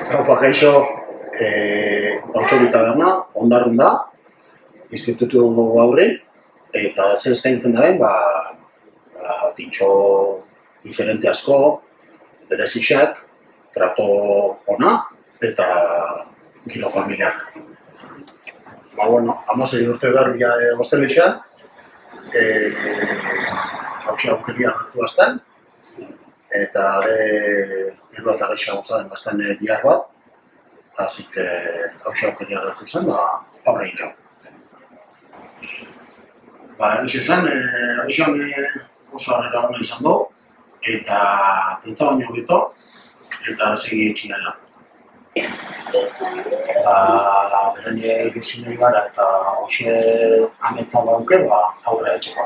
Haupa gaixo, autorita berna, ondarrun da, institutu aurren, eta zer eskaintzen daren, pintxo diferente asko, berezixak, trato ona, eta giro familiar. Hamasei urte berri goztelexan, hausia aukeria gertu azten, eta gero eta gaixa gozaren bastan bihar bat, así que hausia aukeria gertu zen, aurre ino. Egiz esan, oso harrera hona izan du, eta pentsa baino beto, eta segi etxinela. Beren ilusinoi gara eta hoxe ametza bauke, aurre etxeko.